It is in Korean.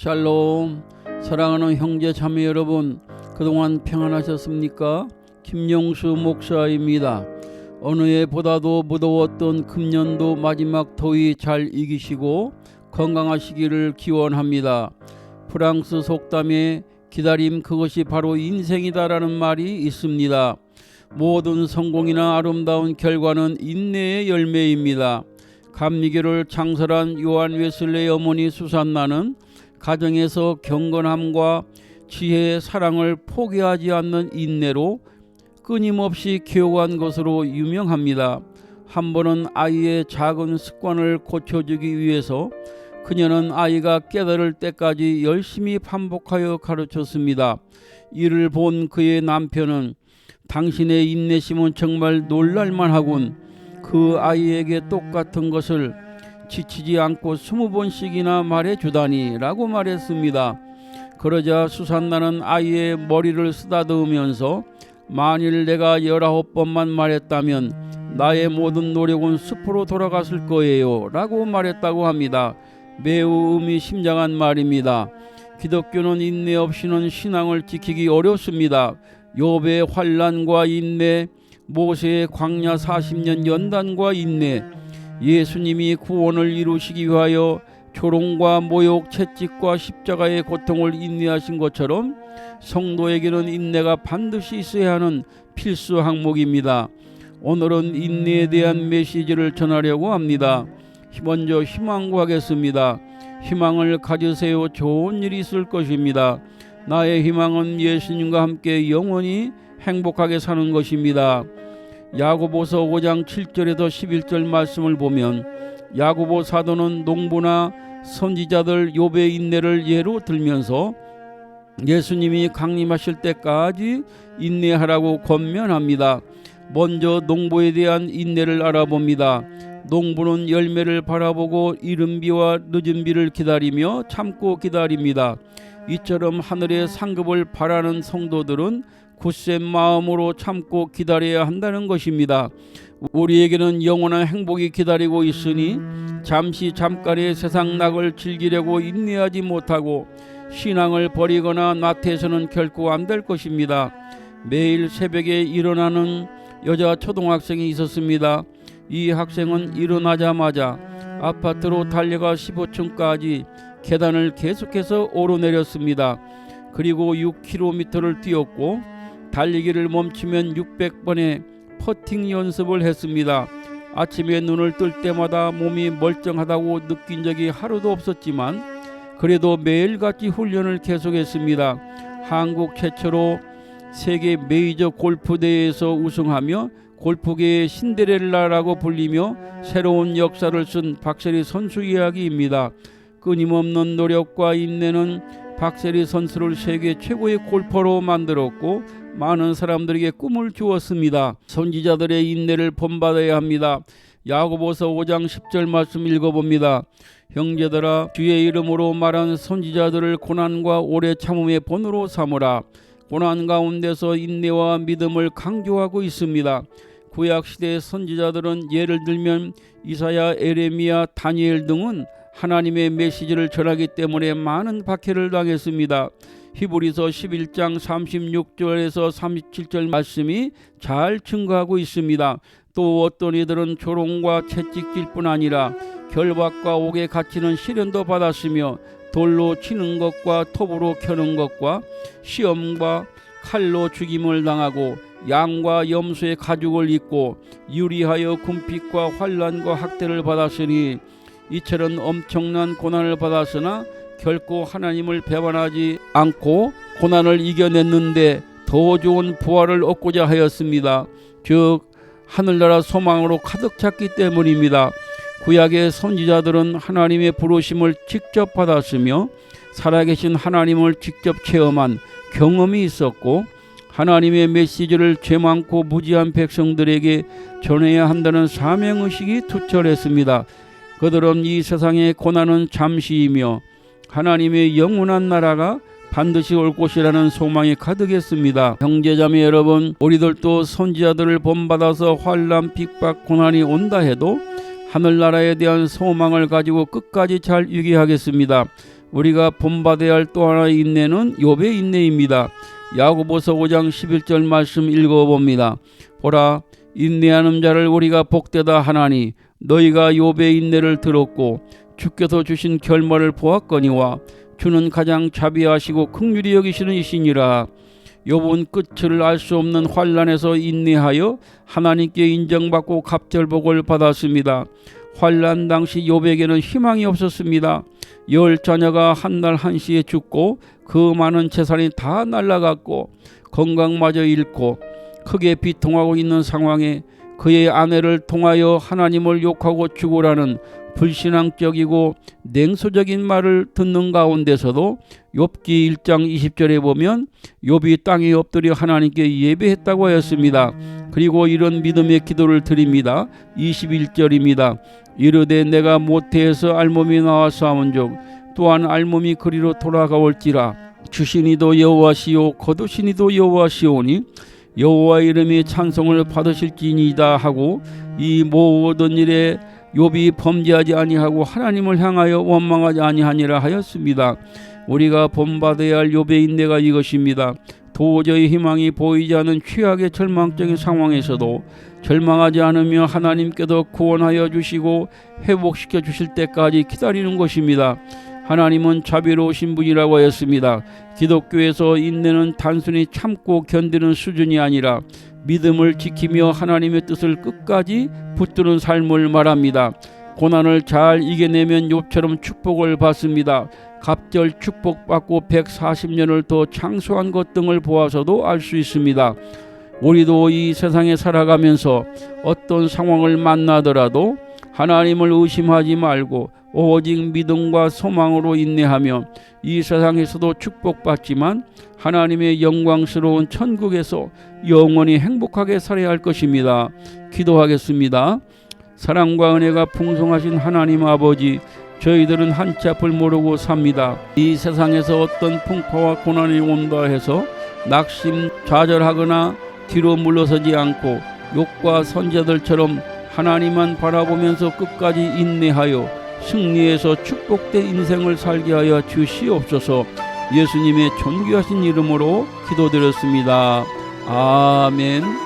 샬롬. 사랑하는 형제 자매 여러분, 그동안 평안하셨습니까? 김용수 목사입니다. 어느 해보다도 무더웠던 금년도 마지막 더위 잘 이기시고 건강하시기를 기원합니다. 프랑스 속담에 기다림 그것이 바로 인생이다라는 말이 있습니다. 모든 성공이나 아름다운 결과는 인내의 열매입니다. 감리교를 창설한 요한 웨슬레의 어머니 수산나는 가정에서 경건함과 지혜의 사랑을 포기하지 않는 인내로 끊임없이 교육한 것으로 유명합니다. 한 번은 아이의 작은 습관을 고쳐주기 위해서 그녀는 아이가 깨달을 때까지 열심히 반복하여 가르쳤습니다. 이를 본 그의 남편은 당신의 인내심은 정말 놀랄만하군. 그 아이에게 똑같은 것을 지치지 않고 20번씩이나 말해주다니 라고 말했습니다. 그러자 수산나는 아이의 머리를 쓰다듬으면서 만일 내가 19번만 말했다면 나의 모든 노력은 숲으로 돌아갔을 거예요 라고 말했다고 합니다. 매우 의미심장한 말입니다. 기독교는 인내 없이는 신앙을 지키기 어렵습니다. 욥의 환난과 인내, 모세의 광야 40년 연단과 인내, 예수님이 구원을 이루시기 위하여 조롱과 모욕, 채찍과 십자가의 고통을 인내하신 것처럼 성도에게는 인내가 반드시 있어야 하는 필수 항목입니다. 오늘은 인내에 대한 메시지를 전하려고 합니다. 먼저 희망 구하겠습니다. 희망을 가지세요. 좋은 일이 있을 것입니다. 나의 희망은 예수님과 함께 영원히 행복하게 사는 것입니다. 야고보서 5장 7절에서 11절 말씀을 보면 야고보 사도는 농부나 선지자들 욥의 인내를 예로 들면서 예수님이 강림하실 때까지 인내하라고 권면합니다. 먼저 농부에 대한 인내를 알아봅니다. 농부는 열매를 바라보고 이른 비와 늦은 비를 기다리며 참고 기다립니다. 이처럼 하늘의 상급을 바라는 성도들은 굳센 마음으로 참고 기다려야 한다는 것입니다. 우리에게는 영원한 행복이 기다리고 있으니 잠깐의 세상 낙을 즐기려고 인내하지 못하고 신앙을 버리거나 나태해서는 결코 안 될 것입니다. 매일 새벽에 일어나는 여자 초등학생이 있었습니다. 이 학생은 일어나자마자 아파트로 달려가 15층까지 계단을 계속해서 오르내렸습니다. 그리고 6km를 뛰었고 달리기를 멈추면 600번의 퍼팅 연습을 했습니다. 아침에 눈을 뜰 때마다 몸이 멀쩡하다고 느낀 적이 하루도 없었지만 그래도 매일같이 훈련을 계속했습니다. 한국 최초로 세계 메이저 골프 대회에서 우승하며 골프계의 신데렐라라고 불리며 새로운 역사를 쓴 박세리 선수 이야기입니다. 끊임없는 노력과 인내는 박세리 선수를 세계 최고의 골퍼로 만들었고 많은 사람들에게 꿈을 주었습니다. 선지자들의 인내를 본받아야 합니다. 야고보서 5장 10절 말씀 읽어봅니다. 형제들아, 주의 이름으로 말한 선지자들을 고난과 오래 참음의 본으로 삼으라. 고난 가운데서 인내와 믿음을 강조하고 있습니다. 구약시대의 선지자들은 예를 들면 이사야, 에레미야, 다니엘 등은 하나님의 메시지를 전하기 때문에 많은 박해를 당했습니다. 히브리서 11장 36절에서 37절 말씀이 잘 증거하고 있습니다. 또 어떤 이들은 조롱과 채찍질 뿐 아니라 결박과 옥에 갇히는 시련도 받았으며 돌로 치는 것과 톱으로 켜는 것과 시험과 칼로 죽임을 당하고 양과 염소의 가죽을 입고 유리하여 궁핍과 환난과 학대를 받았으니 이처럼 엄청난 고난을 받았으나 결코 하나님을 배반하지 않고 고난을 이겨냈는데 더 좋은 부활을 얻고자 하였습니다. 즉 하늘나라 소망으로 가득 찼기 때문입니다. 구약의 선지자들은 하나님의 부르심을 직접 받았으며 살아계신 하나님을 직접 체험한 경험이 있었고 하나님의 메시지를 죄 많고 무지한 백성들에게 전해야 한다는 사명의식이 투철했습니다. 그들은 이 세상의 고난은 잠시이며 하나님의 영원한 나라가 반드시 올 것이라는 소망이 가득했습니다. 형제자매 여러분, 우리들도 선지자들을 본받아서 환난, 핍박, 고난이 온다 해도 하늘나라에 대한 소망을 가지고 끝까지 잘 유지하겠습니다. 우리가 본받아야 할 또 하나의 인내는 욥의 인내입니다. 야고보서 5장 11절 말씀 읽어봅니다. 보라, 인내하는 자를 우리가 복되다 하나니 너희가 욥의 인내를 들었고 주께서 주신 결말을 보았거니와 주는 가장 자비하시고 긍휼히 여기시는 이시니라. 욥은 끝을 알 수 없는 환난에서 인내하여 하나님께 인정받고 갑절복을 받았습니다. 환난 당시 욥에게는 희망이 없었습니다. 10 자녀가 한날 한시에 죽고 그 많은 재산이 다 날아갔고 건강마저 잃고 크게 비통하고 있는 상황에 그의 아내를 통하여 하나님을 욕하고 죽으라는 불신앙적이고 냉소적인 말을 듣는 가운데서도 욥기 1장 20절에 보면 욥이 땅에 엎드려 하나님께 예배했다고 하였습니다. 그리고 이런 믿음의 기도를 드립니다. 21절입니다. 이르되 내가 모태에서 알몸이 나와서 하은즉 또한 알몸이 그리로 돌아가올지라. 주시니도 여호와시요 거두시니도 여호와시오니 여호와 이름이 찬송을 받으실지니이다 하고 이 모든 일에 욥이 범죄하지 아니하고 하나님을 향하여 원망하지 아니하니라 하였습니다. 우리가 본받아야 할 욥의 인내가 이것입니다. 도저히 희망이 보이지 않는 최악의 절망적인 상황에서도 절망하지 않으며 하나님께서 구원하여 주시고 회복시켜 주실 때까지 기다리는 것입니다. 하나님은 자비로우신 분이라고 하였습니다. 기독교에서 인내는 단순히 참고 견디는 수준이 아니라 믿음을 지키며 하나님의 뜻을 끝까지 붙드는 삶을 말합니다. 고난을 잘 이겨내면 욥처럼 축복을 받습니다. 갑절 축복받고 140년을 더 장수한 것 등을 보아서도 알 수 있습니다. 우리도 이 세상에 살아가면서 어떤 상황을 만나더라도 하나님을 의심하지 말고 오직 믿음과 소망으로 인내하며 이 세상에서도 축복받지만 하나님의 영광스러운 천국에서 영원히 행복하게 살아야 할 것입니다. 기도하겠습니다. 사랑과 은혜가 풍성하신 하나님 아버지, 저희들은 한치 앞을 모르고 삽니다. 이 세상에서 어떤 풍파와 고난이 온다 해서 낙심 좌절하거나 뒤로 물러서지 않고 욥과 선지자들처럼 하나님만 바라보면서 끝까지 인내하여 승리해서 축복된 인생을 살게 하여 주시옵소서. 예수님의 존귀하신 이름으로 기도드렸습니다. 아멘.